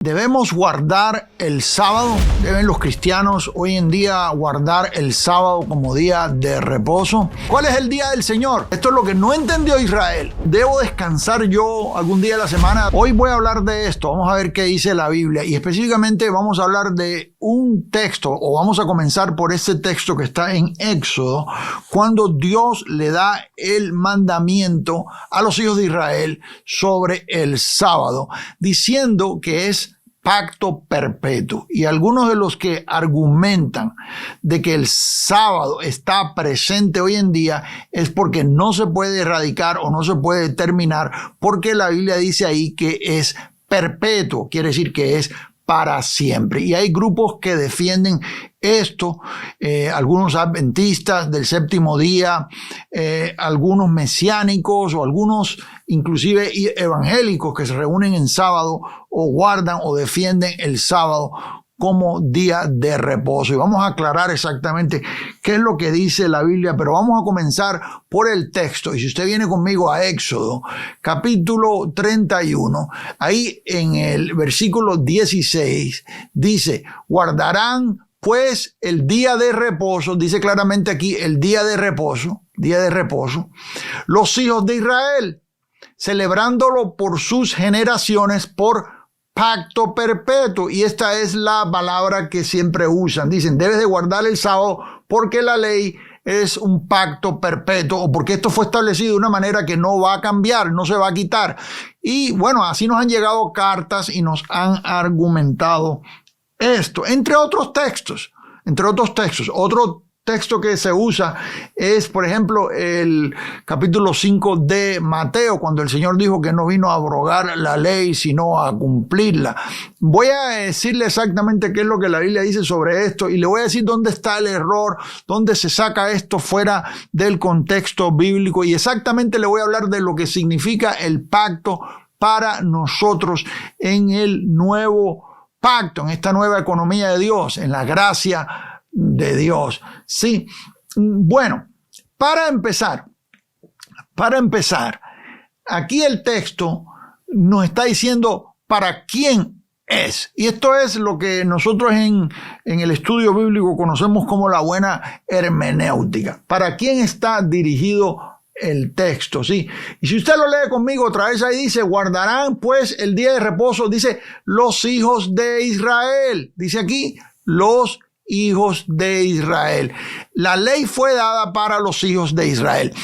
¿Debemos guardar el sábado? ¿Deben los cristianos hoy en día guardar el sábado como día de reposo? ¿Cuál es el día del Señor? Esto es lo que no entendió Israel. ¿Debo descansar yo algún día de la semana? Hoy voy a hablar de esto. Vamos a ver qué dice la Biblia. Y específicamente vamos a hablar de un texto, o vamos a comenzar por ese texto que está en Éxodo, cuando Dios le da el mandamiento a los hijos de Israel sobre el sábado, diciendo que es pacto perpetuo. Y algunos de los que argumentan de que el sábado está presente hoy en día es porque no se puede erradicar o no se puede terminar, porque la Biblia dice ahí que es perpetuo, quiere decir que es para siempre. Y hay grupos que defienden esto, algunos adventistas del séptimo día, algunos mesiánicos o algunos inclusive evangélicos que se reúnen en sábado o guardan o defienden el sábado como día de reposo. Y vamos a aclarar exactamente qué es lo que dice la Biblia, pero vamos a comenzar por el texto. Y si usted viene conmigo a Éxodo, capítulo 31, ahí en el versículo 16, dice, guardarán pues el día de reposo, dice claramente aquí el día de reposo, los hijos de Israel, celebrándolo por sus generaciones, por pacto perpetuo. Y esta es la palabra que siempre usan. Dicen, debes de guardar el sábado porque la ley es un pacto perpetuo, o porque esto fue establecido de una manera que no va a cambiar, no se va a quitar. Y bueno, así nos han llegado cartas y nos han argumentado esto, entre otros textos. Otro texto que se usa es, por ejemplo, el capítulo 5 de Mateo, cuando el Señor dijo que no vino a abrogar la ley, sino a cumplirla. Voy a decirle exactamente qué es lo que la Biblia dice sobre esto y le voy a decir dónde está el error, dónde se saca esto fuera del contexto bíblico, y exactamente le voy a hablar de lo que significa el pacto para nosotros en el nuevo pacto, en esta nueva economía de Dios, en la gracia de Dios. Sí, bueno, para empezar, aquí el texto nos está diciendo para quién es. Y esto es lo que nosotros en el estudio bíblico conocemos como la buena hermenéutica. ¿Para quién está dirigido el texto? Sí. Y si usted lo lee conmigo otra vez, ahí dice, guardarán pues el día de reposo, dice, los hijos de Israel. Dice aquí, los hijos de Israel. La ley fue dada para los hijos de Israel.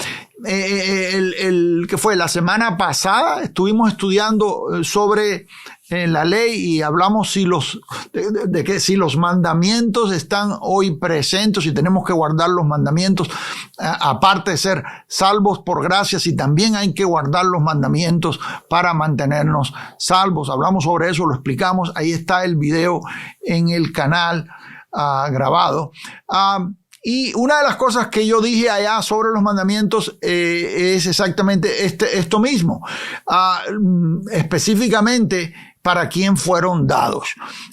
Que fue la semana pasada, estuvimos estudiando sobre la ley y hablamos si los mandamientos están hoy presentes, si tenemos que guardar los mandamientos, aparte de ser salvos por gracia, si también hay que guardar los mandamientos para mantenernos salvos. Hablamos sobre eso, lo explicamos, ahí está el video en el canal grabado. Y una de las cosas que yo dije allá sobre los mandamientos es exactamente esto mismo, específicamente para quién fueron dados.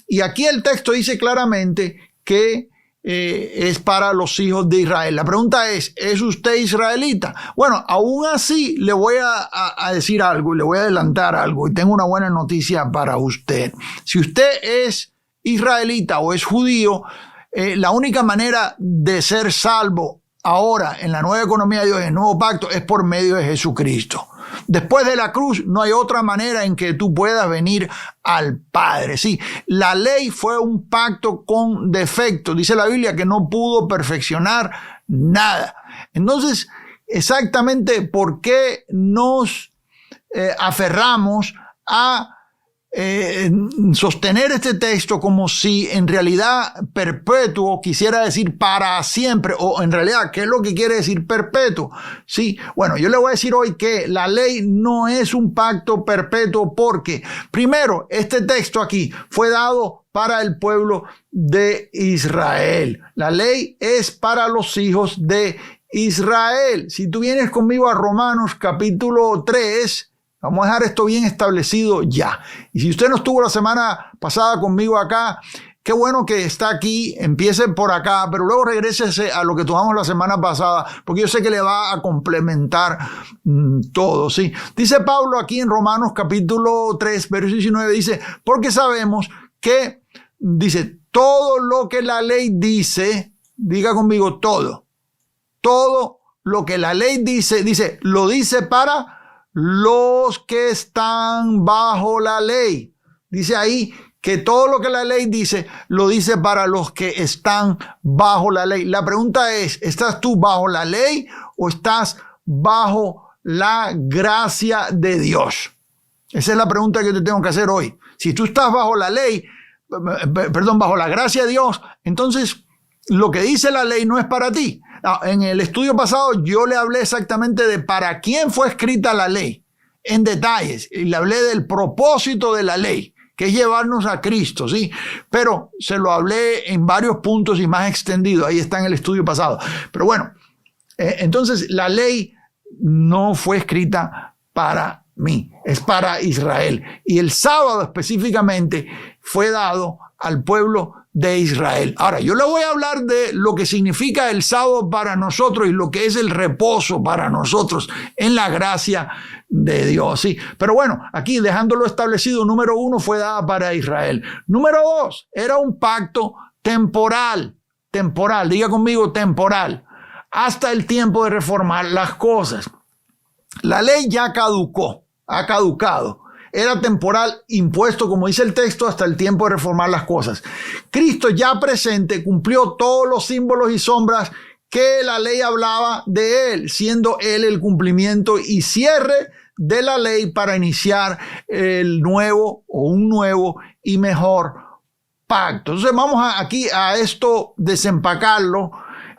Y aquí el texto dice claramente que es para los hijos de Israel. La pregunta ¿es usted israelita? Bueno, aún así le voy a decir algo y le voy a adelantar algo, y tengo una buena noticia para usted. Si usted es israelita o es judío, la única manera de ser salvo ahora en la nueva economía de Dios, en el nuevo pacto, es por medio de Jesucristo. Después de la cruz no hay otra manera en que tú puedas venir al Padre. Sí, la ley fue un pacto con defecto. Dice la Biblia que no pudo perfeccionar nada. Entonces, exactamente por qué nos aferramos a sostener este texto como si en realidad perpetuo quisiera decir para siempre, o en realidad, ¿qué es lo que quiere decir perpetuo? Sí, bueno, yo le voy a decir hoy que la ley no es un pacto perpetuo porque, primero, este texto aquí fue dado para el pueblo de Israel. La ley es para los hijos de Israel. Si tú vienes conmigo a Romanos capítulo 3, vamos a dejar esto bien establecido ya. Y si usted no estuvo la semana pasada conmigo acá, qué bueno que está aquí, empiece por acá, pero luego regrese a lo que tomamos la semana pasada, porque yo sé que le va a complementar todo, ¿sí? Dice Pablo aquí en Romanos capítulo 3, verso 19, dice, porque sabemos que, dice, todo lo que la ley dice, diga conmigo todo lo que la ley dice, lo dice para los que están bajo la ley. Dice ahí que todo lo que la ley dice, lo dice para los que están bajo la ley. La pregunta es, ¿estás tú bajo la ley o estás bajo la gracia de Dios? Esa es la pregunta que te tengo que hacer hoy. Si tú estás bajo la ley, bajo la gracia de Dios, entonces lo que dice la ley no es para ti. En el estudio pasado yo le hablé exactamente de para quién fue escrita la ley, en detalles, y le hablé del propósito de la ley, que es llevarnos a Cristo, ¿sí? Pero se lo hablé en varios puntos y más extendido, ahí está en el estudio pasado. Pero bueno, entonces la ley no fue escrita para mí, es para Israel. Y el sábado específicamente fue dado al pueblo de Israel. Ahora, yo le voy a hablar de lo que significa el sábado para nosotros y lo que es el reposo para nosotros en la gracia de Dios, ¿sí? Pero bueno, aquí dejándolo establecido, número 1 fue dada para Israel. Número 2, era un pacto temporal, diga conmigo temporal, hasta el tiempo de reformar las cosas. La ley ya ha caducado. Era temporal, impuesto, como dice el texto, hasta el tiempo de reformar las cosas. Cristo ya presente cumplió todos los símbolos y sombras que la ley hablaba de él, siendo él el cumplimiento y cierre de la ley para iniciar un nuevo y mejor pacto. Entonces vamos aquí a esto desempacarlo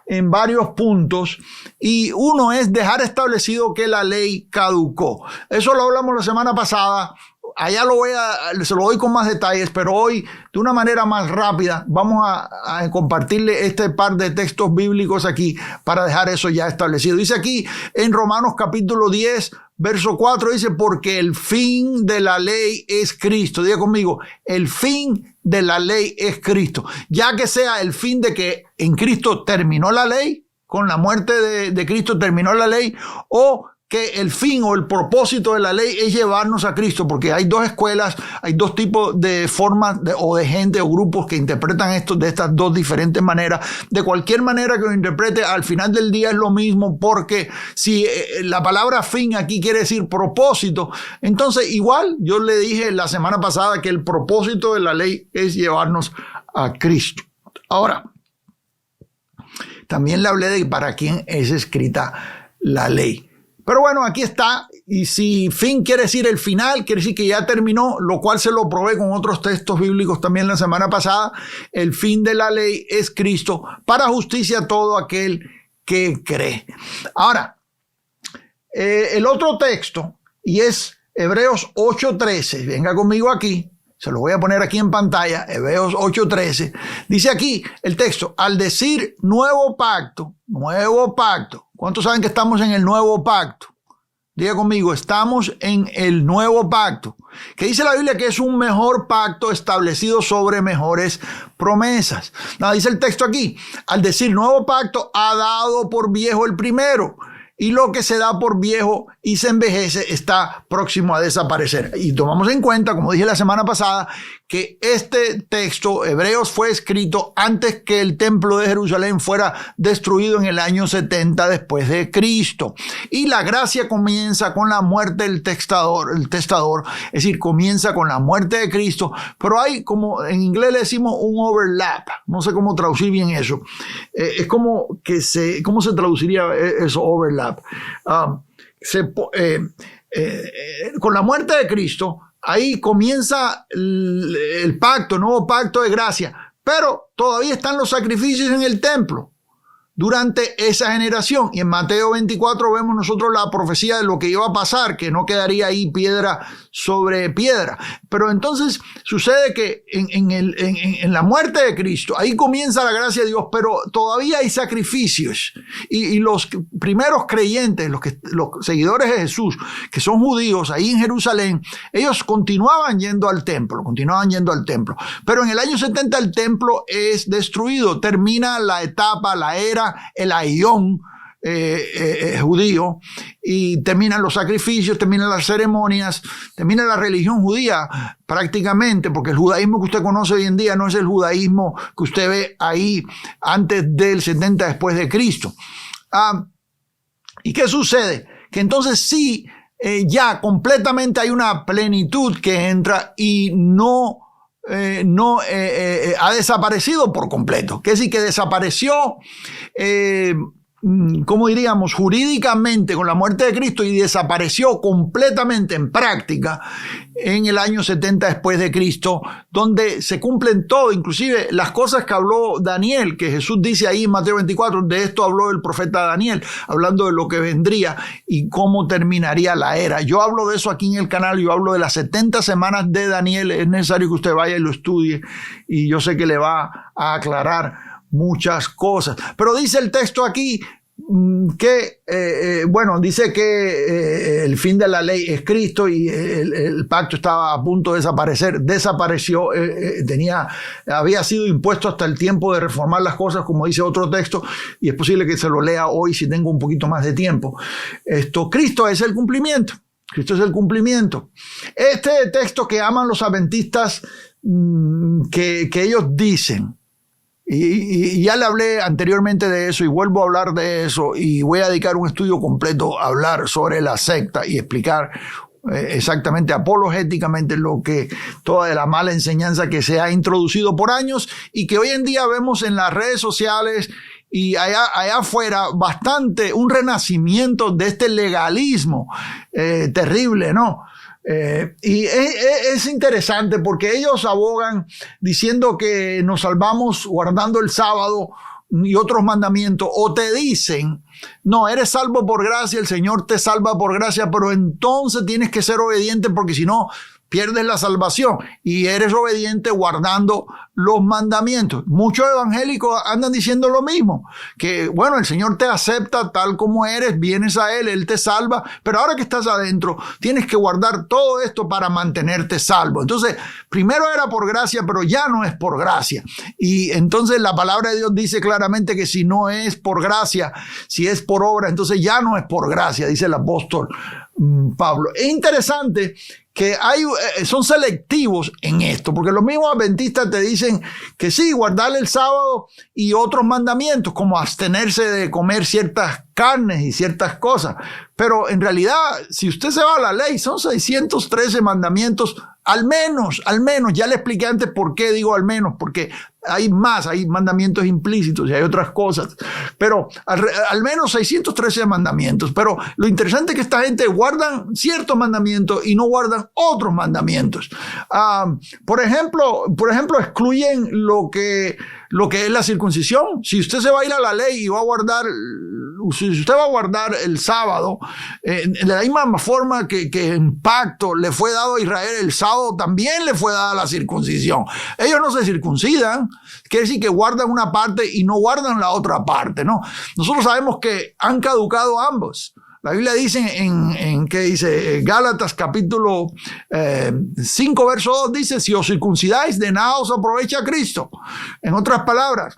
en varios puntos, y uno es dejar establecido que la ley caducó. Eso lo hablamos la semana pasada, allá se lo doy con más detalles, pero hoy de una manera más rápida vamos a compartirle este par de textos bíblicos aquí para dejar eso ya establecido. Dice aquí en Romanos capítulo 10, verso 4, dice, porque el fin de la ley es Cristo. Diga conmigo, el fin de la ley es Cristo. Ya que sea el fin de que en Cristo terminó la ley, con la muerte de Cristo terminó la ley, o que el fin o el propósito de la ley es llevarnos a Cristo, porque hay dos escuelas, hay dos tipos de formas o de gente o grupos que interpretan esto de estas dos diferentes maneras. De cualquier manera que lo interprete, al final del día es lo mismo, porque si la palabra fin aquí quiere decir propósito, entonces igual yo le dije la semana pasada que el propósito de la ley es llevarnos a Cristo. Ahora, también le hablé de para quién es escrita la ley. Pero bueno, aquí está, y si fin quiere decir el final, quiere decir que ya terminó, lo cual se lo probé con otros textos bíblicos también la semana pasada. El fin de la ley es Cristo, para justicia a todo aquel que cree. Ahora, el otro texto, y es Hebreos 8:13, venga conmigo aquí, se lo voy a poner aquí en pantalla, Hebreos 8:13, dice aquí el texto, al decir nuevo pacto, ¿cuántos saben que estamos en el nuevo pacto? Diga conmigo, estamos en el nuevo pacto, que dice la Biblia que es un mejor pacto establecido sobre mejores promesas. No, dice el texto aquí, al decir nuevo pacto, ha dado por viejo el primero, y lo que se da por viejo y se envejece está próximo a desaparecer. Y tomamos en cuenta, como dije la semana pasada, que este texto, Hebreos, fue escrito antes que el templo de Jerusalén fuera destruido en el año 70 después de Cristo. Y la gracia comienza con la muerte del testador, es decir, comienza con la muerte de Cristo, pero hay, como en inglés le decimos, un overlap. No sé cómo traducir bien eso. Es como que ¿cómo se traduciría eso, overlap? Con la muerte de Cristo, ahí comienza el pacto, nuevo pacto de gracia, pero todavía están los sacrificios en el templo. durante esa generación. Y en Mateo 24 vemos nosotros la profecía de lo que iba a pasar, que no quedaría ahí piedra sobre piedra. Pero entonces sucede que en la muerte de Cristo, ahí comienza la gracia de Dios, pero todavía hay sacrificios. Y los primeros creyentes, los seguidores de Jesús, que son judíos ahí en Jerusalén, ellos continuaban yendo al templo. Pero en el año 70 el templo es destruido, termina la etapa, la era, el aión judío, y terminan los sacrificios, terminan las ceremonias, termina la religión judía prácticamente, porque el judaísmo que usted conoce hoy en día no es el judaísmo que usted ve ahí antes del 70 después de Cristo. ¿Y qué sucede? Que entonces sí, ya completamente hay una plenitud que entra y no ha desaparecido por completo. Que sí que desapareció, ¿cómo diríamos? Jurídicamente con la muerte de Cristo, y desapareció completamente en práctica en el año 70 después de Cristo, donde se cumplen todo, inclusive las cosas que habló Daniel, que Jesús dice ahí en Mateo 24, de esto habló el profeta Daniel, hablando de lo que vendría y cómo terminaría la era. Yo hablo de eso aquí en el canal, yo hablo de las 70 semanas de Daniel. Es necesario que usted vaya y lo estudie, y yo sé que le va a aclarar muchas cosas. Pero dice el texto aquí que, dice que el fin de la ley es Cristo, y el pacto estaba a punto de desaparecer. Desapareció, había sido impuesto hasta el tiempo de reformar las cosas, como dice otro texto, y es posible que se lo lea hoy si tengo un poquito más de tiempo. Cristo es el cumplimiento. Cristo es el cumplimiento. Este texto que aman los adventistas, que ellos dicen, y ya le hablé anteriormente de eso y vuelvo a hablar de eso, y voy a dedicar un estudio completo a hablar sobre la secta y explicar exactamente apologéticamente toda la mala enseñanza que se ha introducido por años y que hoy en día vemos en las redes sociales y allá afuera un renacimiento de este legalismo terrible, ¿no? Y es interesante porque ellos abogan diciendo que nos salvamos guardando el sábado y otros mandamientos, o te dicen, no, eres salvo por gracia, el Señor te salva por gracia, pero entonces tienes que ser obediente porque si no pierdes la salvación, y eres obediente guardando los mandamientos. Muchos evangélicos andan diciendo lo mismo, que bueno, el Señor te acepta tal como eres, vienes a Él te salva, pero ahora que estás adentro tienes que guardar todo esto para mantenerte salvo. Entonces, primero era por gracia, pero ya no es por gracia. Y entonces la palabra de Dios dice claramente que si no es por gracia, si es por obra, entonces ya no es por gracia, dice el apóstol Pablo. Es interesante que son selectivos en esto, porque los mismos adventistas te dicen que sí, guardar el sábado y otros mandamientos, como abstenerse de comer ciertas carnes y ciertas cosas. Pero en realidad, si usted se va a la ley, son 613 mandamientos, al menos, ya le expliqué antes por qué digo al menos, porque hay mandamientos implícitos y hay otras cosas, pero al menos 613 mandamientos. Pero lo interesante es que esta gente guardan ciertos mandamientos y no guardan otros mandamientos. Por ejemplo, excluyen lo que es la circuncisión. Si usted se va a ir a la ley y si usted va a guardar el sábado, de la misma forma que en pacto le fue dado a Israel el sábado, también le fue dada la circuncisión. Ellos no se circuncidan, quiere decir que guardan una parte y no guardan la otra parte, ¿no? Nosotros sabemos que han caducado ambos. La Biblia dice ¿qué dice? Gálatas capítulo 5 verso 2 dice, si os circuncidáis, de nada os aprovecha Cristo. En otras palabras,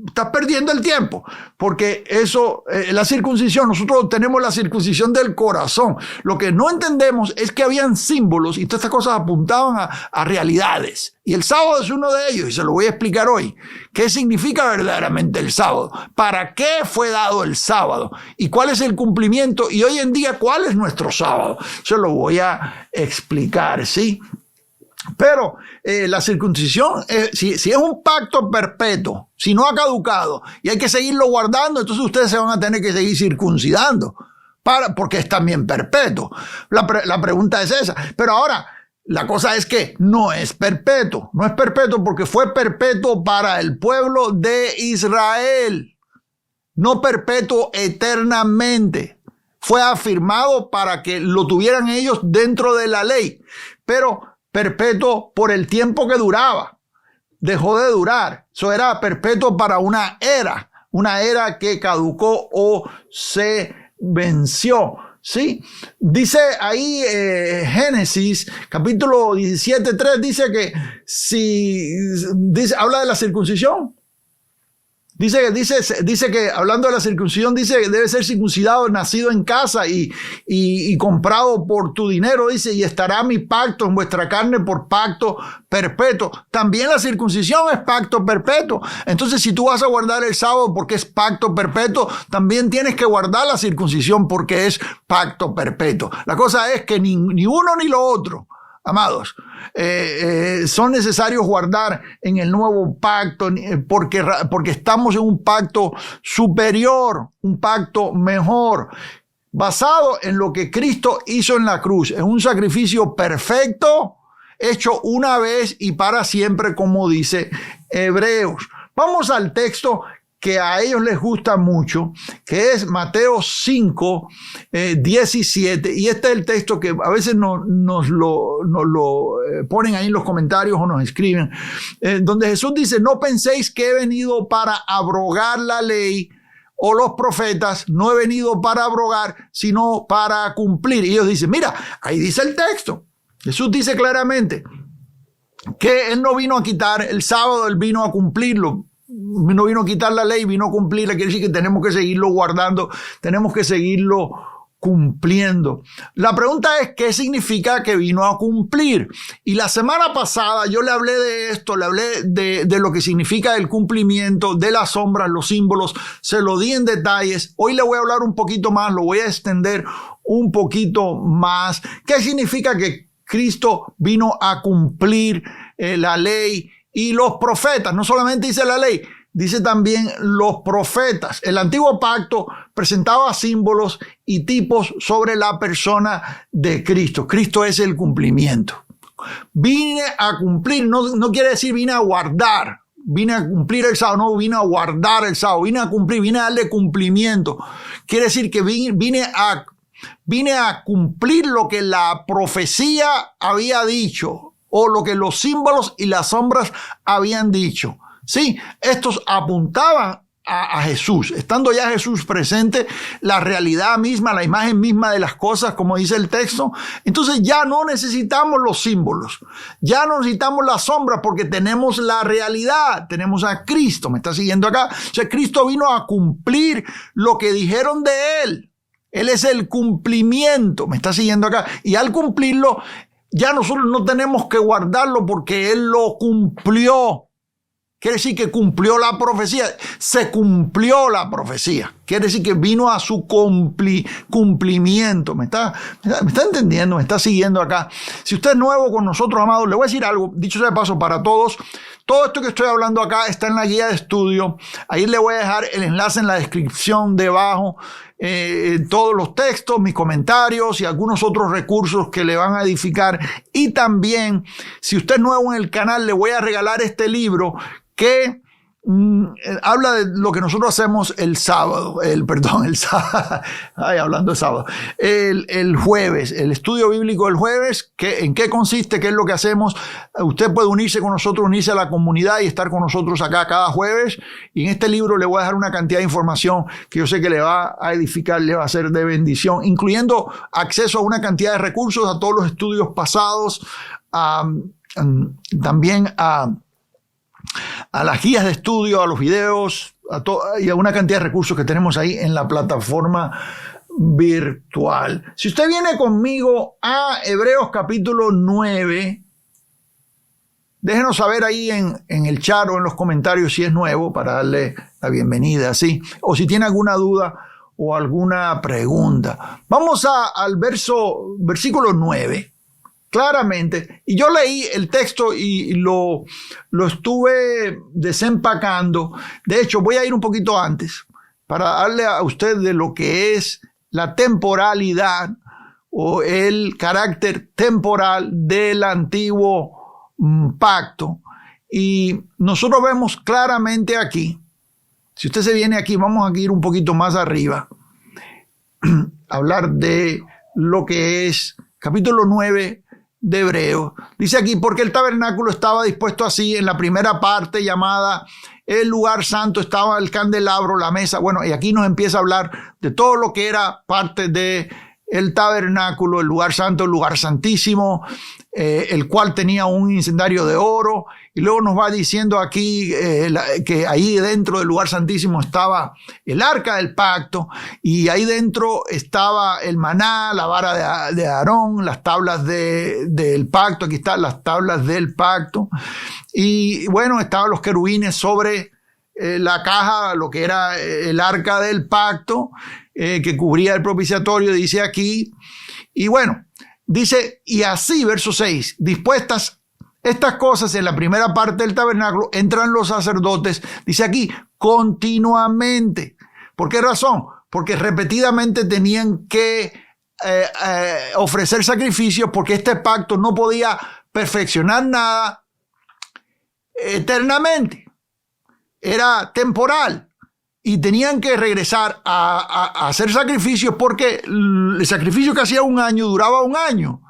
estás perdiendo el tiempo, porque eso, la circuncisión, nosotros tenemos la circuncisión del corazón. Lo que no entendemos es que habían símbolos y todas estas cosas apuntaban a realidades. Y el sábado es uno de ellos, y se lo voy a explicar hoy. ¿Qué significa verdaderamente el sábado? ¿Para qué fue dado el sábado? ¿Y cuál es el cumplimiento? Y hoy en día, ¿cuál es nuestro sábado? Se lo voy a explicar, ¿sí? Pero la circuncisión, si es un pacto perpetuo, si no ha caducado y hay que seguirlo guardando, entonces ustedes se van a tener que seguir circuncidando porque es también perpetuo. La pregunta es esa. Pero ahora, La cosa es que no es perpetuo. No es perpetuo porque fue perpetuo para el pueblo de Israel. No perpetuo eternamente. Fue afirmado para que lo tuvieran ellos dentro de la ley, pero perpetuo por el tiempo que duraba. Dejó de durar. Eso era perpetuo para una era que caducó o se venció. ¿Sí? Dice ahí Génesis capítulo 17:3, dice que habla de la circuncisión. Dice que hablando de la circuncisión, dice que debe ser circuncidado, nacido en casa y comprado por tu dinero, dice, y estará mi pacto en vuestra carne por pacto perpetuo. También la circuncisión es pacto perpetuo. Entonces, si tú vas a guardar el sábado porque es pacto perpetuo, también tienes que guardar la circuncisión porque es pacto perpetuo. La cosa es que ni uno ni lo otro, amados, son necesarios guardar en el nuevo pacto porque estamos en un pacto superior, un pacto mejor, basado en lo que Cristo hizo en la cruz, en un sacrificio perfecto, hecho una vez y para siempre, como dice Hebreos. Vamos al texto que a ellos les gusta mucho, que es Mateo 5, 17, y este es el texto que a veces nos lo ponen ahí en los comentarios o nos escriben, donde Jesús dice, no penséis que he venido para abrogar la ley o los profetas, no he venido para abrogar, sino para cumplir. Y ellos dicen, mira, ahí dice el texto, Jesús dice claramente que Él no vino a quitar el sábado, Él vino a cumplirlo. No vino a quitar la ley, vino a cumplirla. Quiere decir que tenemos que seguirlo guardando, tenemos que seguirlo cumpliendo. La pregunta es, ¿qué significa que vino a cumplir? Y la semana pasada yo le hablé de esto, le hablé de lo que significa el cumplimiento, de las sombras, los símbolos, se lo di en detalles. Hoy le voy a hablar un poquito más, lo voy a extender un poquito más. ¿Qué significa que Cristo vino a cumplir la ley y los profetas? No solamente dice la ley, dice también los profetas. El antiguo pacto presentaba símbolos y tipos sobre la persona de Cristo. Cristo es el cumplimiento. Vine a cumplir, no quiere decir vine a guardar, vine a cumplir el sábado, no, vine a guardar el sábado, vine a cumplir, vine a darle cumplimiento. Quiere decir que vine a cumplir lo que la profecía había dicho, o lo que los símbolos y las sombras habían dicho. Sí, estos apuntaban a Jesús. Estando ya Jesús presente, la realidad misma, la imagen misma de las cosas, como dice el texto, entonces ya no necesitamos los símbolos, ya no necesitamos las sombras porque tenemos la realidad, tenemos a Cristo. ¿Me está siguiendo acá? O sea, Cristo vino a cumplir lo que dijeron de Él. Él es el cumplimiento. ¿Me está siguiendo acá? Y al cumplirlo, ya nosotros no tenemos que guardarlo porque Él lo cumplió. Quiere decir que cumplió la profecía. Se cumplió la profecía. Quiere decir que vino a su cumplimiento. ¿Me está entendiendo? ¿Me está siguiendo acá? Si usted es nuevo con nosotros, amados, le voy a decir algo, dicho sea de paso para todos. Todo esto que estoy hablando acá está en la guía de estudio. Ahí le voy a dejar el enlace en la descripción debajo. Todos los textos, mis comentarios y algunos otros recursos que le van a edificar. Y también, si usted es nuevo en el canal, le voy a regalar este libro que habla de lo que nosotros hacemos el sábado, hablando de sábado, el jueves, el estudio bíblico del jueves. ¿En qué consiste? ¿Qué es lo que hacemos? Usted puede unirse con nosotros, unirse a la comunidad y estar con nosotros acá cada jueves. Y en este libro le voy a dejar una cantidad de información que yo sé que le va a edificar, le va a ser de bendición, incluyendo acceso a una cantidad de recursos, a todos los estudios pasados, también a las guías de estudio, a los videos, y a una cantidad de recursos que tenemos ahí en la plataforma virtual. Si usted viene conmigo a Hebreos capítulo 9, déjenos saber ahí en el chat o en los comentarios si es nuevo para darle la bienvenida, ¿sí? O si tiene alguna duda o alguna pregunta. Vamos al versículo 9. Claramente, y yo leí el texto y lo estuve desempacando. De hecho, voy a ir un poquito antes para darle a usted de lo que es la temporalidad o el carácter temporal del antiguo pacto. Y nosotros vemos claramente aquí, si usted se viene aquí, vamos a ir un poquito más arriba, hablar de lo que es capítulo 9 de Hebreos. Dice aquí, porque el tabernáculo estaba dispuesto así, en la primera parte llamada el lugar santo estaba el candelabro, la mesa. Bueno, y aquí nos empieza a hablar de todo lo que era parte de el tabernáculo, el lugar santo, el lugar santísimo, el cual tenía un incendario de oro. Y luego nos va diciendo aquí que ahí dentro del lugar santísimo estaba el arca del pacto, y ahí dentro estaba el maná, la vara de Aarón, las tablas del pacto. Aquí están las tablas del pacto. Y bueno, estaban los querubines sobre la caja, lo que era el arca del pacto, que cubría el propiciatorio, dice aquí. Y bueno, dice, y así, verso 6, dispuestas estas cosas en la primera parte del tabernáculo, entran los sacerdotes, dice aquí, continuamente. ¿Por qué razón? Porque repetidamente tenían que ofrecer sacrificios, porque este pacto no podía perfeccionar nada eternamente. Era temporal. Y tenían que regresar a hacer sacrificios, porque el sacrificio que hacía un año duraba un año,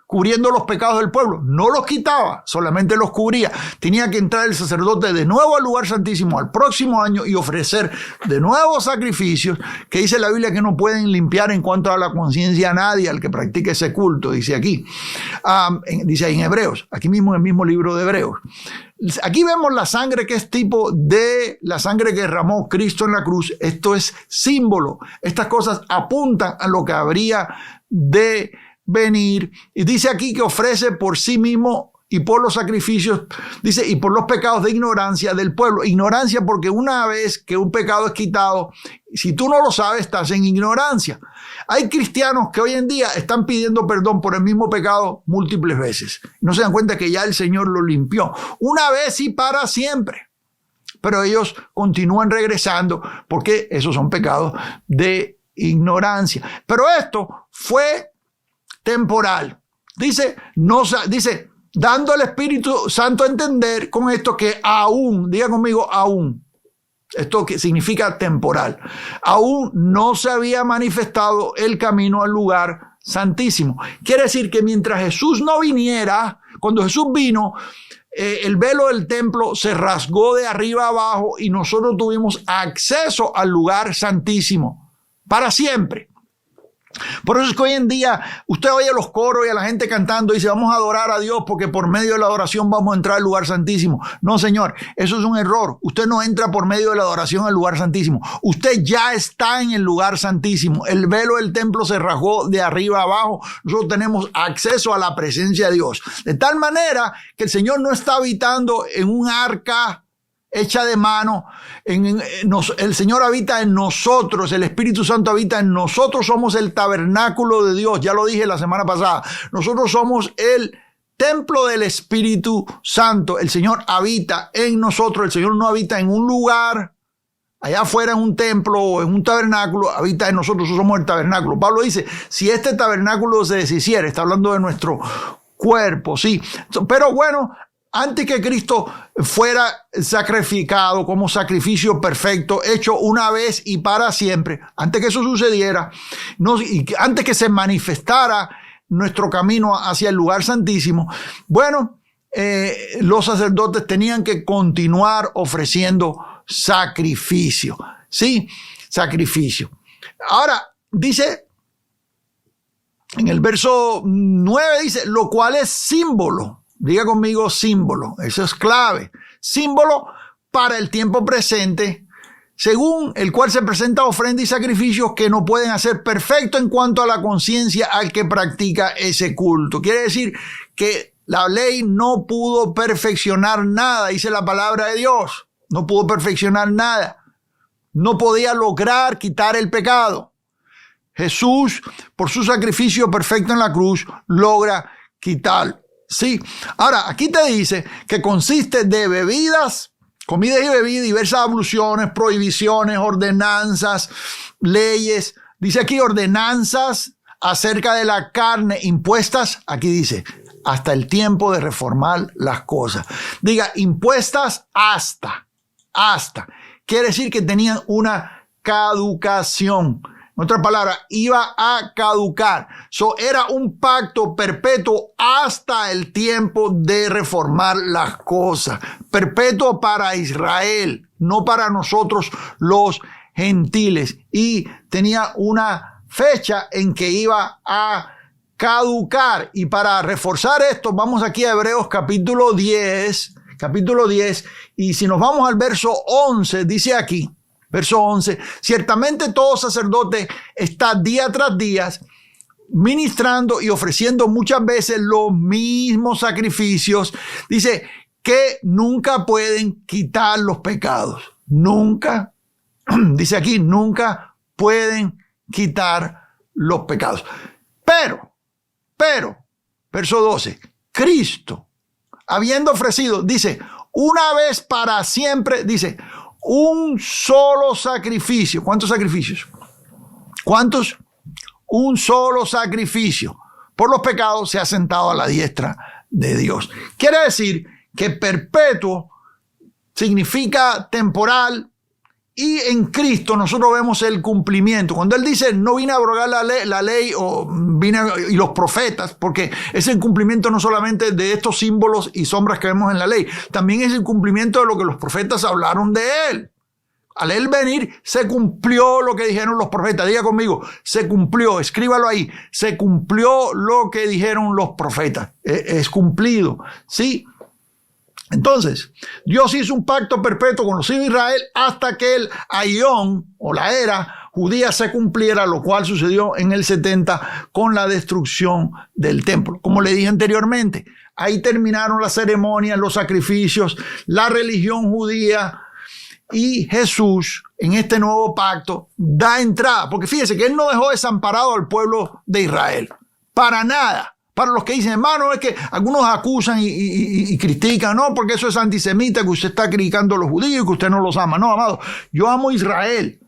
cubriendo los pecados del pueblo. No los quitaba, solamente los cubría. Tenía que entrar el sacerdote de nuevo al lugar santísimo al próximo año y ofrecer de nuevo sacrificios, que dice la Biblia que no pueden limpiar en cuanto a la conciencia a nadie, al que practique ese culto, dice aquí. Dice ahí en Hebreos, aquí mismo en el mismo libro de Hebreos. Aquí vemos la sangre, que es tipo de la sangre que derramó Cristo en la cruz. Esto es símbolo. Estas cosas apuntan a lo que habría de venir. Y dice aquí que ofrece por sí mismo y por los sacrificios, dice, y por los pecados de ignorancia del pueblo. Ignorancia porque una vez que un pecado es quitado, si tú no lo sabes, estás en ignorancia. Hay cristianos que hoy en día están pidiendo perdón por el mismo pecado múltiples veces. No se dan cuenta que ya el Señor lo limpió una vez y para siempre. Pero ellos continúan regresando porque esos son pecados de ignorancia. Pero esto fue temporal. Dice, dando al Espíritu Santo a entender con esto que aún, diga conmigo, aún, esto que significa temporal, aún no se había manifestado el camino al lugar santísimo. Quiere decir que mientras Jesús no viniera, cuando Jesús vino, el velo del templo se rasgó de arriba a abajo y nosotros tuvimos acceso al lugar santísimo para siempre. Por eso es que hoy en día usted oye los coros y a la gente cantando y dice, vamos a adorar a Dios porque por medio de la adoración vamos a entrar al lugar santísimo. No, señor, eso es un error. Usted no entra por medio de la adoración al lugar santísimo. Usted ya está en el lugar santísimo. El velo del templo se rasgó de arriba a abajo. Nosotros tenemos acceso a la presencia de Dios. De tal manera que el Señor no está habitando en un arca hecha de mano. El Señor habita en nosotros, el Espíritu Santo habita en nosotros, somos el tabernáculo de Dios, ya lo dije la semana pasada, nosotros somos el templo del Espíritu Santo, el Señor habita en nosotros, el Señor no habita en un lugar, allá afuera en un templo o en un tabernáculo, habita en nosotros, somos el tabernáculo. Pablo dice, si este tabernáculo se deshiciera, está hablando de nuestro cuerpo, sí, pero bueno, antes que Cristo fuera sacrificado como sacrificio perfecto, hecho una vez y para siempre, antes que eso sucediera, y antes que se manifestara nuestro camino hacia el lugar santísimo, bueno, los sacerdotes tenían que continuar ofreciendo sacrificio. Sí, sacrificio. Ahora, dice, en el verso 9 dice, lo cual es símbolo. Diga conmigo símbolo, eso es clave. Símbolo para el tiempo presente, según el cual se presenta ofrenda y sacrificios que no pueden hacer perfecto en cuanto a la conciencia al que practica ese culto. Quiere decir que la ley no pudo perfeccionar nada, dice la palabra de Dios. No pudo perfeccionar nada. No podía lograr quitar el pecado. Jesús, por su sacrificio perfecto en la cruz, logra quitarlo. Sí, ahora aquí te dice que consiste de bebidas, comidas y bebidas, diversas abluciones, prohibiciones, ordenanzas, leyes. Dice aquí ordenanzas, acerca de la carne impuestas, aquí dice, hasta el tiempo de reformar las cosas. Diga, impuestas hasta. Quiere decir que tenían una caducación. En otras palabras, iba a caducar. Era un pacto perpetuo hasta el tiempo de reformar las cosas. Perpetuo para Israel, no para nosotros los gentiles. Y tenía una fecha en que iba a caducar. Y para reforzar esto, vamos aquí a Hebreos capítulo 10. Y si nos vamos al verso 11, dice aquí, verso 11, ciertamente todo sacerdote está día tras día ministrando y ofreciendo muchas veces los mismos sacrificios. Dice que nunca pueden quitar los pecados. Nunca, dice aquí, nunca pueden quitar los pecados. Pero, verso 12, Cristo, habiendo ofrecido, dice, una vez para siempre, dice, un solo sacrificio. ¿Cuántos sacrificios? ¿Cuántos? Un solo sacrificio por los pecados se ha sentado a la diestra de Dios. Quiere decir que perpetuo significa temporal, y en Cristo nosotros vemos el cumplimiento. Cuando Él dice, no vine a abrogar la ley y los profetas, porque es el cumplimiento no solamente de estos símbolos y sombras que vemos en la ley, también es el cumplimiento de lo que los profetas hablaron de Él. Al Él venir, se cumplió lo que dijeron los profetas. Diga conmigo, se cumplió, escríbalo ahí, se cumplió lo que dijeron los profetas. Es cumplido, ¿sí? Entonces, Dios hizo un pacto perpetuo con los hijos de Israel hasta que el aión o la era judía se cumpliera, lo cual sucedió en el 70 con la destrucción del templo. Como le dije anteriormente, ahí terminaron las ceremonias, los sacrificios, la religión judía, y Jesús en este nuevo pacto da entrada, porque fíjese que Él no dejó desamparado al pueblo de Israel, para nada. Para los que dicen, hermano, es que algunos acusan y critican, no, porque eso es antisemita, que usted está criticando a los judíos y que usted no los ama. No, amado, yo amo a Israel.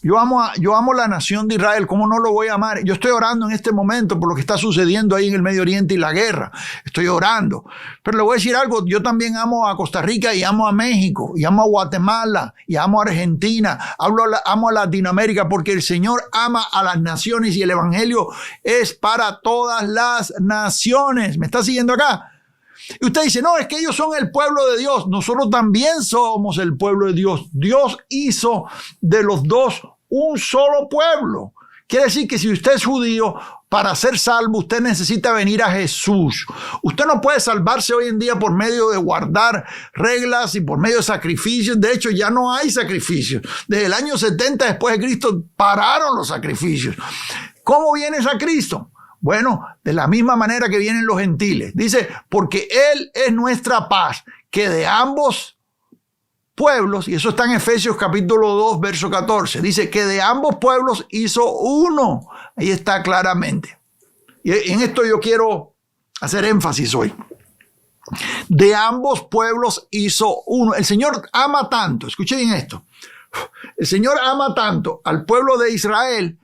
Yo amo la nación de Israel. ¿Cómo no lo voy a amar? Yo estoy orando en este momento por lo que está sucediendo ahí en el Medio Oriente y la guerra. Estoy orando. Pero le voy a decir algo. Yo también amo a Costa Rica y amo a México y amo a Guatemala y amo a Argentina. Amo a Latinoamérica porque el Señor ama a las naciones y el evangelio es para todas las naciones. ¿Me está siguiendo acá? Y usted dice, no, es que ellos son el pueblo de Dios. Nosotros también somos el pueblo de Dios. Dios hizo de los dos un solo pueblo. Quiere decir que si usted es judío, para ser salvo, usted necesita venir a Jesús. Usted no puede salvarse hoy en día por medio de guardar reglas y por medio de sacrificios. De hecho, ya no hay sacrificios. Desde el año 70 después de Cristo pararon los sacrificios. ¿Cómo vienes a Cristo? Bueno, de la misma manera que vienen los gentiles. Dice, porque Él es nuestra paz, que de ambos pueblos, y eso está en Efesios capítulo 2, verso 14, dice que de ambos pueblos hizo uno. Ahí está claramente. Y en esto yo quiero hacer énfasis hoy. De ambos pueblos hizo uno. El Señor ama tanto, escuchen bien esto. El Señor ama tanto al pueblo de Israel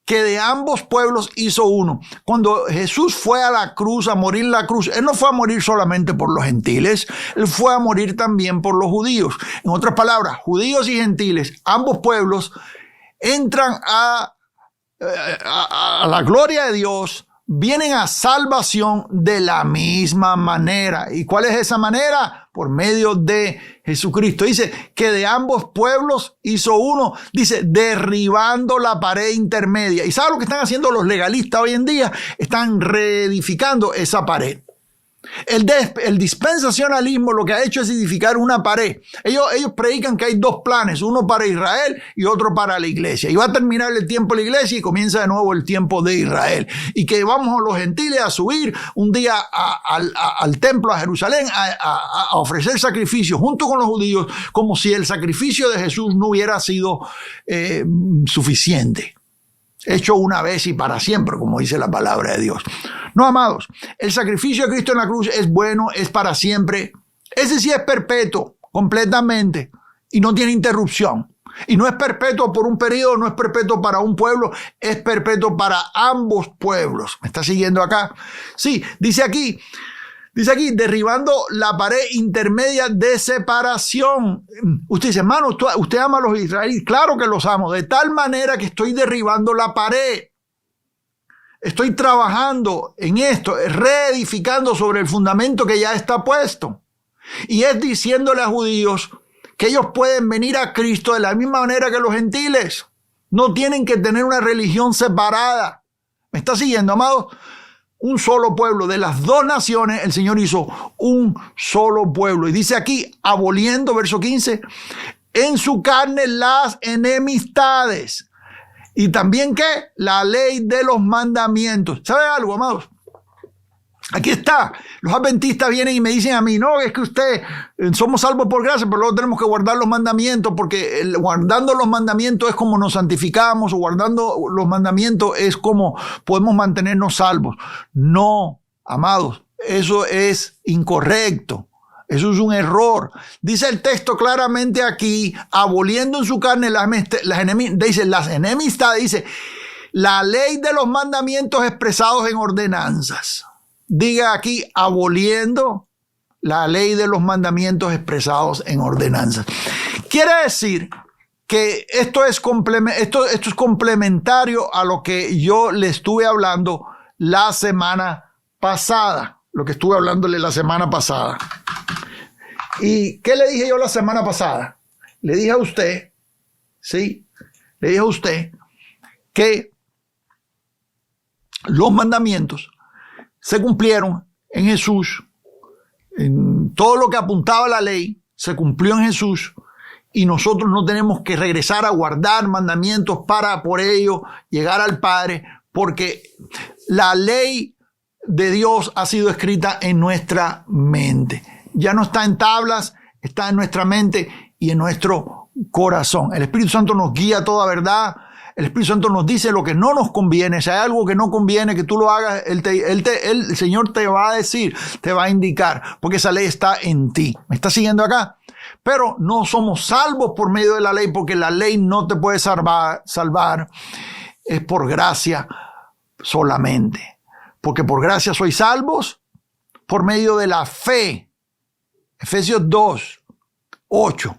que de ambos pueblos hizo uno. Cuando Jesús fue a la cruz, a morir en la cruz, Él no fue a morir solamente por los gentiles, Él fue a morir también por los judíos. En otras palabras, judíos y gentiles, ambos pueblos entran a la gloria de Dios, vienen a salvación de la misma manera. ¿Y cuál es esa manera? Por medio de Jesucristo. Dice que de ambos pueblos hizo uno. Dice, derribando la pared intermedia. ¿Y sabe lo que están haciendo los legalistas hoy en día? Están reedificando esa pared. El dispensacionalismo lo que ha hecho es edificar una pared. Ellos predican que hay dos planes, uno para Israel y otro para la iglesia. Y va a terminar el tiempo de la iglesia y comienza de nuevo el tiempo de Israel. Y que vamos a los gentiles a subir un día al templo, a Jerusalén, a ofrecer sacrificios junto con los judíos, como si el sacrificio de Jesús no hubiera sido suficiente. Hecho una vez y para siempre, como dice la palabra de Dios. No, amados, el sacrificio de Cristo en la cruz es bueno, es para siempre. Ese sí es perpetuo, completamente, y no tiene interrupción. Y no es perpetuo por un periodo, no es perpetuo para un pueblo, es perpetuo para ambos pueblos. ¿Me está siguiendo acá? Sí, dice aquí, derribando la pared intermedia de separación. Usted dice, hermano, ¿usted ama a los israelíes? Claro que los amo, de tal manera que estoy derribando la pared. Estoy trabajando en esto, reedificando sobre el fundamento que ya está puesto. Y es diciéndole a judíos que ellos pueden venir a Cristo de la misma manera que los gentiles. No tienen que tener una religión separada. ¿Me está siguiendo, amados? Un solo pueblo. De las dos naciones, el Señor hizo un solo pueblo. Y dice aquí, aboliendo, verso 15, en su carne las enemistades. Y también, ¿qué? La ley de los mandamientos. ¿Sabe algo, amados? Aquí está. Los adventistas vienen y me dicen a mí, no, es que somos salvos por gracia, pero luego tenemos que guardar los mandamientos, porque guardando los mandamientos es como nos santificamos, o guardando los mandamientos es como podemos mantenernos salvos. No, amados, eso es incorrecto. Eso es un error. Dice el texto claramente aquí, aboliendo en su carne las enemistades, dice, la ley de los mandamientos expresados en ordenanzas. Diga aquí, aboliendo la ley de los mandamientos expresados en ordenanzas. Quiere decir que esto es complementario a lo que yo le estuve hablando la semana pasada. Lo que estuve hablándole la semana pasada. ¿Y qué le dije yo la semana pasada? Le dije a usted, ¿sí? Le dije a usted que los mandamientos se cumplieron en Jesús. En todo lo que apuntaba la ley se cumplió en Jesús. Y nosotros no tenemos que regresar a guardar mandamientos para por ello llegar al Padre, porque la ley de Dios ha sido escrita en nuestra mente. Ya no está en tablas, está en nuestra mente y en nuestro corazón. El Espíritu Santo nos guía a toda verdad. El Espíritu Santo nos dice lo que no nos conviene. Si hay algo que no conviene que tú lo hagas, el Señor te va a decir, te va a indicar, porque esa ley está en ti. ¿Me está siguiendo acá? Pero no somos salvos por medio de la ley, porque la ley no te puede salvar. Es por gracia solamente. Porque por gracia sois salvos por medio de la fe. Efesios 2, 8.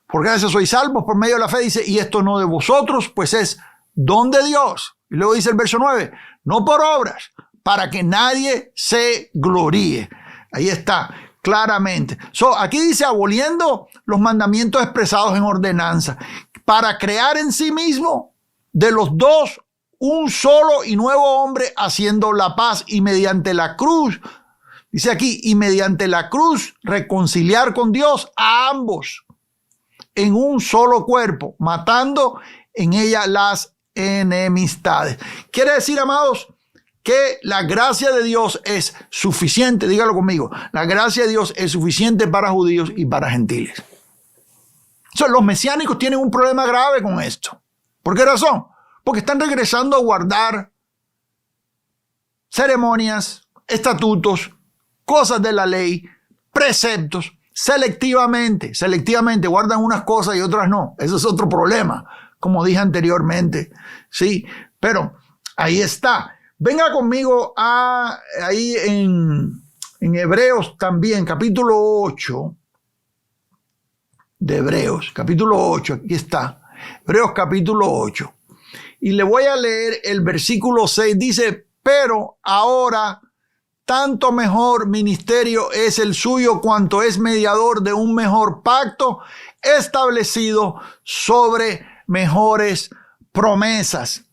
Por gracia sois salvos por medio de la fe, dice, y esto no de vosotros, pues es don de Dios. Y luego dice el verso 9, no por obras, para que nadie se gloríe. Ahí está, claramente. Aquí dice, aboliendo los mandamientos expresados en ordenanza, para crear en sí mismo de los dos un solo y nuevo hombre, haciendo la paz, y mediante la cruz, dice aquí, y mediante la cruz reconciliar con Dios a ambos en un solo cuerpo, matando en ella las enemistades. Quiere decir, amados, que la gracia de Dios es suficiente, dígalo conmigo, la gracia de Dios es suficiente para judíos y para gentiles. Los mesiánicos tienen un problema grave con esto. ¿Por qué razón? Porque están regresando a guardar ceremonias, estatutos, cosas de la ley, preceptos, selectivamente guardan unas cosas y otras no. Eso es otro problema, como dije anteriormente. Sí, pero ahí está. Venga conmigo ahí en Hebreos también, capítulo 8 de Hebreos, capítulo 8, aquí está. Hebreos capítulo 8. Y le voy a leer el versículo 6. Dice, pero ahora tanto mejor ministerio es el suyo cuanto es mediador de un mejor pacto establecido sobre mejores promesas.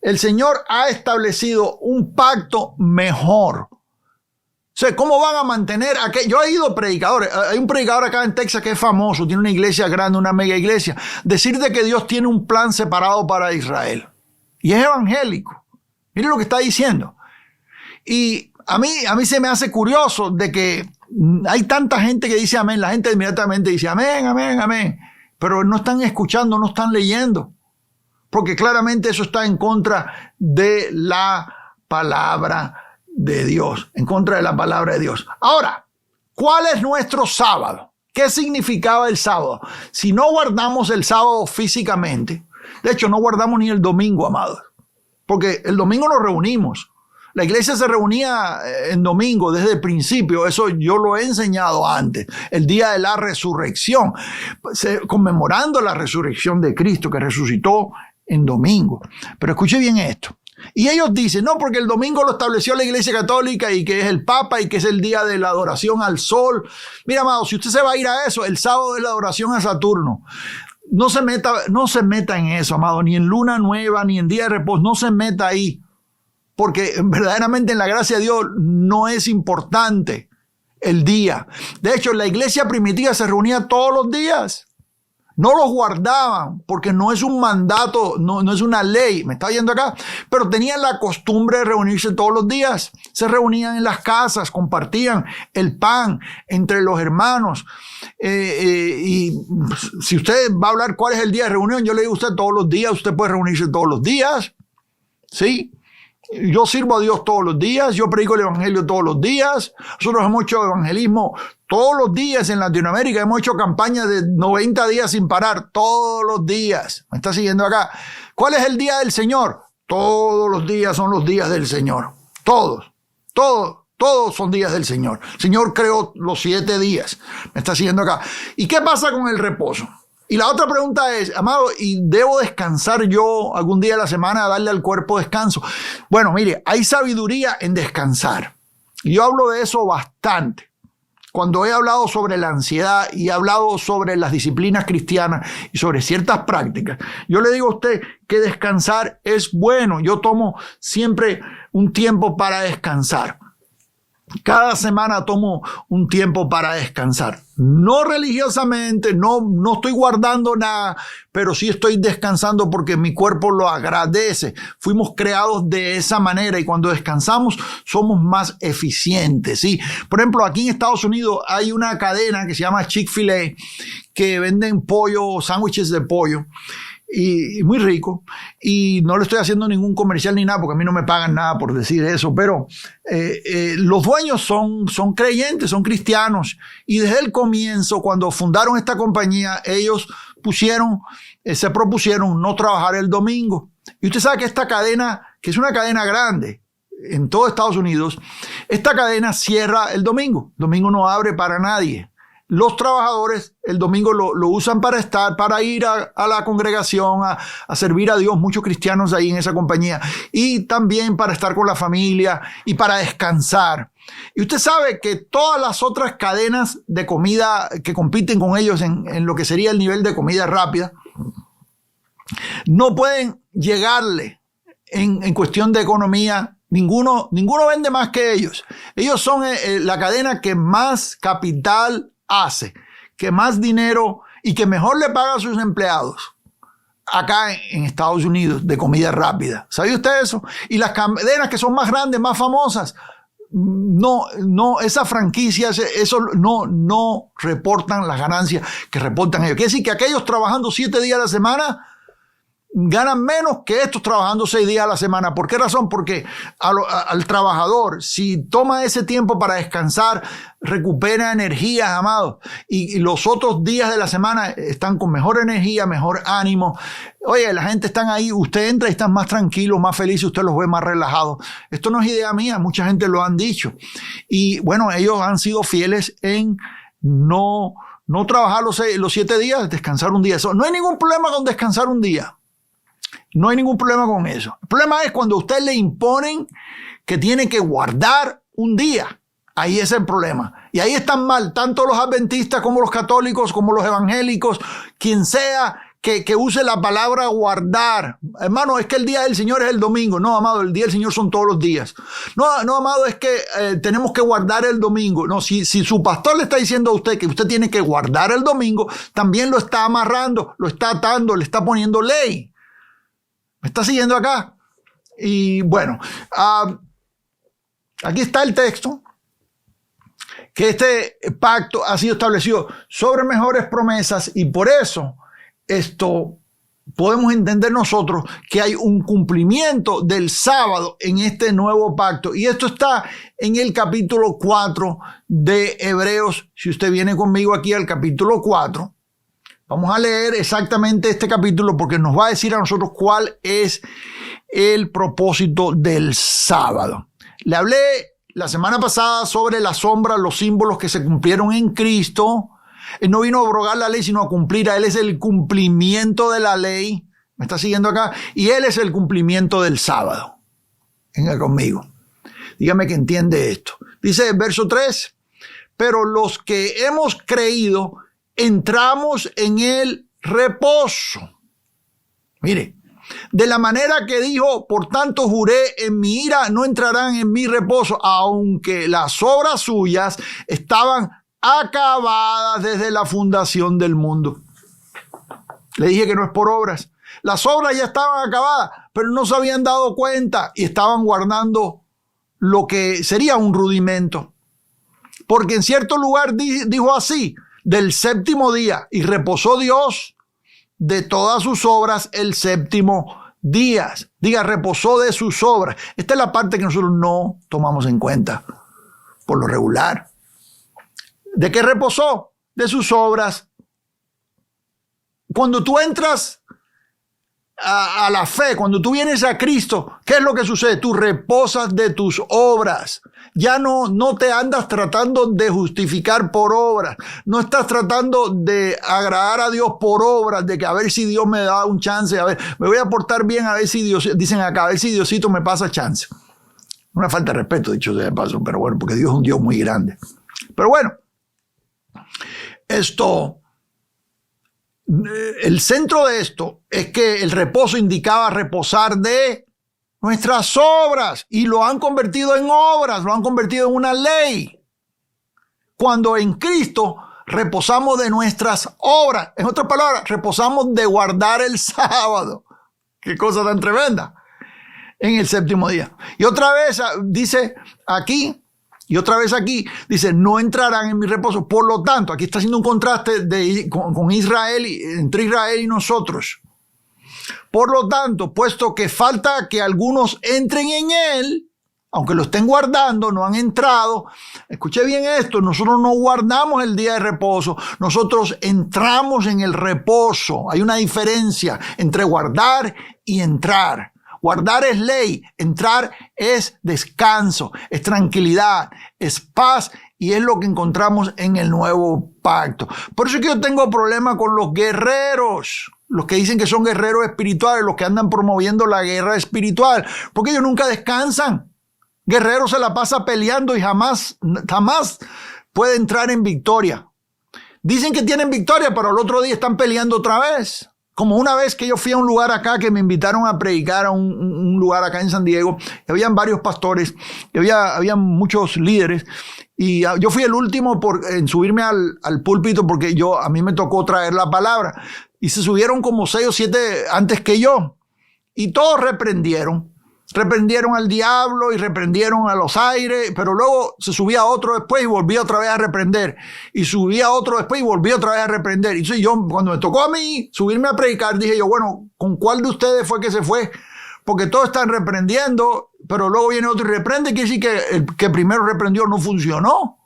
El Señor ha establecido un pacto mejor. O sea, ¿cómo van a mantener aquello? Yo he ido predicadores. Hay un predicador acá en Texas que es famoso, tiene una iglesia grande, una mega iglesia. Decir de que Dios tiene un plan separado para Israel. Y es evangélico. Mire lo que está diciendo. Y a mí se me hace curioso de que hay tanta gente que dice amén. La gente inmediatamente dice amén, amén, amén. Pero no están escuchando, no están leyendo. Porque claramente eso está en contra de la palabra de Dios. En contra de la palabra de Dios. Ahora, ¿cuál es nuestro sábado? ¿Qué significaba el sábado? Si no guardamos el sábado físicamente, de hecho no guardamos ni el domingo, amados, porque el domingo nos reunimos. La iglesia se reunía en domingo desde el principio, eso yo lo he enseñado antes, el día de la resurrección, conmemorando la resurrección de Cristo que resucitó en domingo. Pero escuche bien esto. Y ellos dicen, no, porque el domingo lo estableció la Iglesia Católica y que es el Papa y que es el día de la adoración al sol. Mira, amado, si usted se va a ir a eso, el sábado es la adoración a Saturno. No se meta en eso, amado, ni en luna nueva, ni en día de reposo, no se meta ahí. Porque verdaderamente en la gracia de Dios no es importante el día. De hecho, la iglesia primitiva se reunía todos los días. No los guardaban porque no es un mandato, no es una ley. ¿Me está oyendo acá? Pero tenían la costumbre de reunirse todos los días. Se reunían en las casas, compartían el pan entre los hermanos. Y si usted va a hablar cuál es el día de reunión, yo le digo a usted todos los días. Usted puede reunirse todos los días. ¿Sí? Yo sirvo a Dios todos los días, yo predico el evangelio todos los días. Nosotros hemos hecho evangelismo todos los días en Latinoamérica, hemos hecho campañas de 90 días sin parar, todos los días. ¿Me está siguiendo acá? ¿Cuál es el día del Señor? Todos los días son los días del Señor. Todos son días del Señor. El Señor creó los 7 días. ¿Me está siguiendo acá? ¿Y qué pasa con el reposo? Y la otra pregunta es, amado, ¿y debo descansar yo algún día de la semana, darle al cuerpo descanso? Bueno, mire, hay sabiduría en descansar. Y yo hablo de eso bastante. Cuando he hablado sobre la ansiedad y he hablado sobre las disciplinas cristianas y sobre ciertas prácticas, yo le digo a usted que descansar es bueno. Yo tomo siempre un tiempo para descansar. Cada semana tomo un tiempo para descansar. No religiosamente, no estoy guardando nada, pero sí estoy descansando porque mi cuerpo lo agradece. Fuimos creados de esa manera y cuando descansamos somos más eficientes, ¿sí? Por ejemplo, aquí en Estados Unidos hay una cadena que se llama Chick-fil-A que venden pollo, sándwiches de pollo. Y muy rico, y no le estoy haciendo ningún comercial ni nada porque a mí no me pagan nada por decir eso, pero los dueños son creyentes, son cristianos, y desde el comienzo, cuando fundaron esta compañía, ellos se propusieron no trabajar el domingo. Y usted sabe que esta cadena, que es una cadena grande en todo Estados Unidos, esta cadena cierra el domingo. El domingo no abre para nadie. Los trabajadores el domingo lo usan para ir a la congregación, a servir a Dios, muchos cristianos ahí en esa compañía, y también para estar con la familia y para descansar. Y usted sabe que todas las otras cadenas de comida que compiten con ellos en lo que sería el nivel de comida rápida, no pueden llegarle en cuestión de economía. Ninguno vende más que ellos. Ellos son la cadena que más capital hace, que más dinero y que mejor le paga a sus empleados acá en Estados Unidos de comida rápida. ¿Sabía usted eso? Y las cadenas que son más grandes, más famosas, no, esas franquicias, eso no reportan las ganancias que reportan ellos. Quiere decir que aquellos trabajando 7 días a la semana ganan menos que estos trabajando 6 días a la semana. ¿Por qué razón? Porque al trabajador, si toma ese tiempo para descansar, recupera energías, amados, y los otros días de la semana están con mejor energía, mejor ánimo. Oye, la gente está ahí, usted entra y están más tranquilos, más felices, usted los ve más relajados. Esto no es idea mía, mucha gente lo han dicho. Y bueno, ellos han sido fieles en no trabajar los 7 días, descansar un día. No hay ningún problema con descansar un día. No hay ningún problema con eso. El problema es cuando a usted le imponen que tiene que guardar un día. Ahí es el problema. Y ahí están mal tanto los adventistas como los católicos, como los evangélicos, quien sea que use la palabra guardar. Hermano, es que el día del Señor es el domingo. No, amado, el día del Señor son todos los días. No, amado, es que tenemos que guardar el domingo. No, si su pastor le está diciendo a usted que usted tiene que guardar el domingo, también lo está amarrando, lo está atando, le está poniendo ley. ¿Me está siguiendo acá? Y bueno, aquí está el texto, que este pacto ha sido establecido sobre mejores promesas y por eso podemos entender nosotros que hay un cumplimiento del sábado en este nuevo pacto. Y esto está en el capítulo 4 de Hebreos. Si usted viene conmigo aquí al capítulo 4, vamos a leer exactamente este capítulo porque nos va a decir a nosotros cuál es el propósito del sábado. Le hablé la semana pasada sobre la sombra, los símbolos que se cumplieron en Cristo. Él no vino a abrogar la ley, sino a cumplirla. Él es el cumplimiento de la ley. ¿Me está siguiendo acá? Y Él es el cumplimiento del sábado. Venga conmigo. Dígame que entiende esto. Dice el verso 3, pero los que hemos creído entramos en el reposo. Mire, de la manera que dijo, por tanto juré, en mi ira no entrarán en mi reposo, aunque las obras suyas estaban acabadas desde la fundación del mundo. Le dije que no es por obras. Las obras ya estaban acabadas, pero no se habían dado cuenta y estaban guardando lo que sería un rudimento. Porque en cierto lugar dijo así, del séptimo día, y reposó Dios de todas sus obras el séptimo día. Diga, reposó de sus obras. Esta es la parte que nosotros no tomamos en cuenta por lo regular. ¿De qué reposó? De sus obras. Cuando tú entras a la fe, cuando tú vienes a Cristo, ¿qué es lo que sucede? Tú reposas de tus obras. Ya no te andas tratando de justificar por obras. No estás tratando de agradar a Dios por obras, de que a ver si Dios me da un chance, a ver, me voy a portar bien, a ver si Dios, dicen acá, a ver si Diosito me pasa chance. Una falta de respeto, dicho sea de paso, pero bueno, porque Dios es un Dios muy grande. Pero bueno, el centro de esto es que el reposo indicaba reposar de nuestras obras y lo han convertido en obras, lo han convertido en una ley. Cuando en Cristo reposamos de nuestras obras, en otras palabras, reposamos de guardar el sábado. Qué cosa tan tremenda. En el séptimo día. Y otra vez dice aquí, y otra vez aquí, dice, no entrarán en mi reposo. Por lo tanto, aquí está haciendo un contraste con Israel, entre Israel y nosotros. Por lo tanto, puesto que falta que algunos entren en él, aunque lo estén guardando, no han entrado. Escuche bien esto, nosotros no guardamos el día de reposo, nosotros entramos en el reposo. Hay una diferencia entre guardar y entrar. Guardar es ley, entrar es descanso, es tranquilidad, es paz y es lo que encontramos en el nuevo pacto. Por eso es que yo tengo problema con los guerreros, los que dicen que son guerreros espirituales, los que andan promoviendo la guerra espiritual, porque ellos nunca descansan. Guerrero se la pasa peleando y jamás puede entrar en victoria. Dicen que tienen victoria, pero al otro día están peleando otra vez. Como una vez que yo fui a un lugar acá, que me invitaron a predicar a un lugar acá en San Diego, habían varios pastores, había muchos líderes, y yo fui el último en subirme al púlpito porque a mí me tocó traer la palabra, y se subieron como 6 o 7 antes que yo, y todos reprendieron al diablo y reprendieron a los aires, pero luego se subía otro después y volvía otra vez a reprender, y subía otro después y volvía otra vez a reprender. Y entonces yo, cuando me tocó a mí subirme a predicar, dije yo, bueno, ¿con cuál de ustedes fue que se fue? Porque todos están reprendiendo, pero luego viene otro y reprende, quiere decir que el que primero reprendió no funcionó.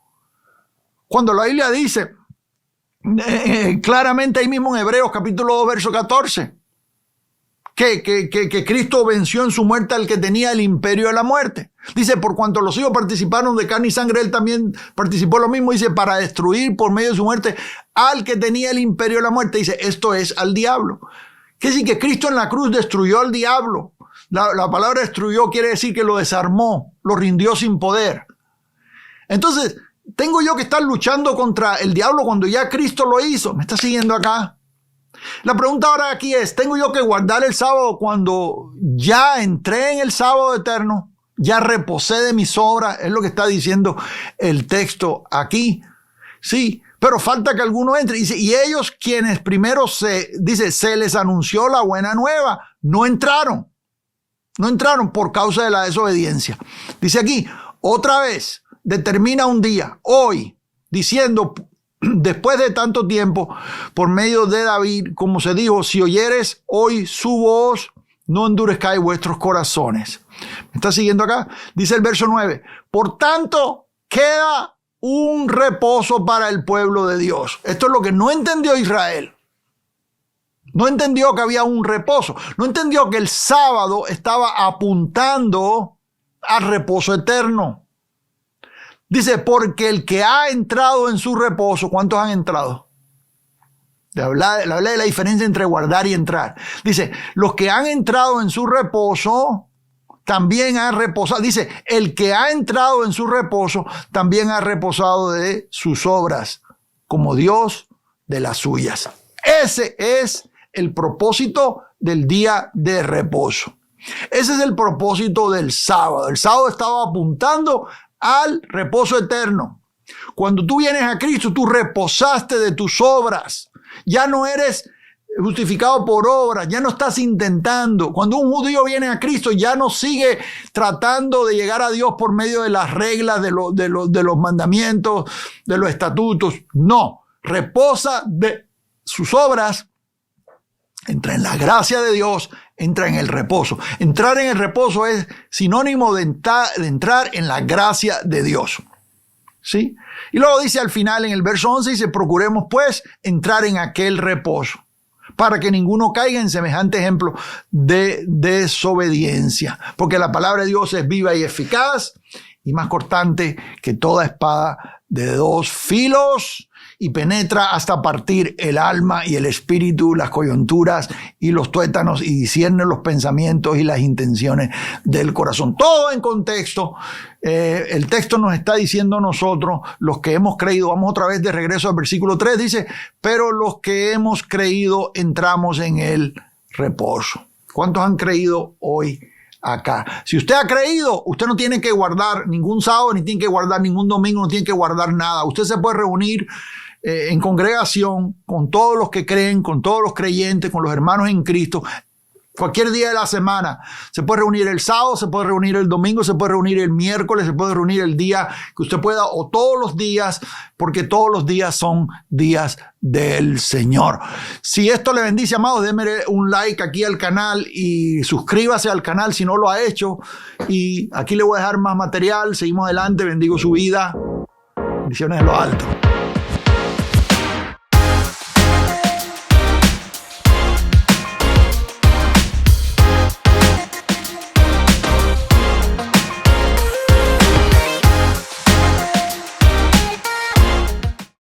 Cuando la Biblia dice claramente ahí mismo en Hebreos capítulo 2 verso 14, que Cristo venció en su muerte al que tenía el imperio de la muerte. Dice, por cuanto los hijos participaron de carne y sangre, él también participó lo mismo. Dice, para destruir por medio de su muerte al que tenía el imperio de la muerte. Dice, esto es al diablo. Quiere decir que Cristo en la cruz destruyó al diablo. La palabra destruyó quiere decir que lo desarmó, lo rindió sin poder. Entonces, ¿tengo yo que estar luchando contra el diablo cuando ya Cristo lo hizo? ¿Me está siguiendo acá? La pregunta ahora aquí es, ¿tengo yo que guardar el sábado cuando ya entré en el sábado eterno? Ya reposé de mis obras, es lo que está diciendo el texto aquí. Sí, pero falta que alguno entre. Dice, y ellos quienes primero se les anunció la buena nueva, no entraron por causa de la desobediencia. Dice aquí, otra vez, determina un día, hoy, diciendo, después de tanto tiempo, por medio de David, como se dijo, si oyeres hoy su voz, no endurezcáis vuestros corazones. ¿Me está siguiendo acá? Dice el verso 9, por tanto, queda un reposo para el pueblo de Dios. Esto es lo que no entendió Israel. No entendió que había un reposo. No entendió que el sábado estaba apuntando al reposo eterno. Dice, porque el que ha entrado en su reposo, ¿cuántos han entrado? Le hablé de la diferencia entre guardar y entrar. Dice, los que han entrado en su reposo, también han reposado. Dice, el que ha entrado en su reposo, también ha reposado de sus obras, como Dios de las suyas. Ese es el propósito del día de reposo. Ese es el propósito del sábado. El sábado estaba apuntando al reposo eterno. Cuando tú vienes a Cristo, tú reposaste de tus obras. Ya no eres justificado por obras, ya no estás intentando. Cuando un judío viene a Cristo, ya no sigue tratando de llegar a Dios por medio de las reglas, de los mandamientos, de los estatutos. No, reposa de sus obras. Entra en la gracia de Dios, entra en el reposo. Entrar en el reposo es sinónimo de entrar en la gracia de Dios. ¿Sí? Y luego dice al final en el verso 11, dice, procuremos pues entrar en aquel reposo, para que ninguno caiga en semejante ejemplo de desobediencia. Porque la palabra de Dios es viva y eficaz y más cortante que toda espada de dos filos, y penetra hasta partir el alma y el espíritu, las coyunturas y los tuétanos, y discierne los pensamientos y las intenciones del corazón. Todo en contexto. El texto nos está diciendo a nosotros, los que hemos creído, vamos otra vez de regreso al versículo 3, dice, pero los que hemos creído entramos en el reposo. ¿Cuántos han creído hoy acá? Si usted ha creído, usted no tiene que guardar ningún sábado, ni tiene que guardar ningún domingo, no tiene que guardar nada. Usted se puede reunir en congregación con todos los que creen, con todos los creyentes, con los hermanos en Cristo, cualquier día de la semana. Se puede reunir el sábado, se puede reunir el domingo, se puede reunir el miércoles, se puede reunir el día que usted pueda, o todos los días, porque todos los días son días del Señor. Si esto le bendice, amados, déme un like aquí al canal y suscríbase al canal si no lo ha hecho. Y aquí le voy a dejar más material. Seguimos adelante. Bendigo su vida. Bendiciones de lo alto.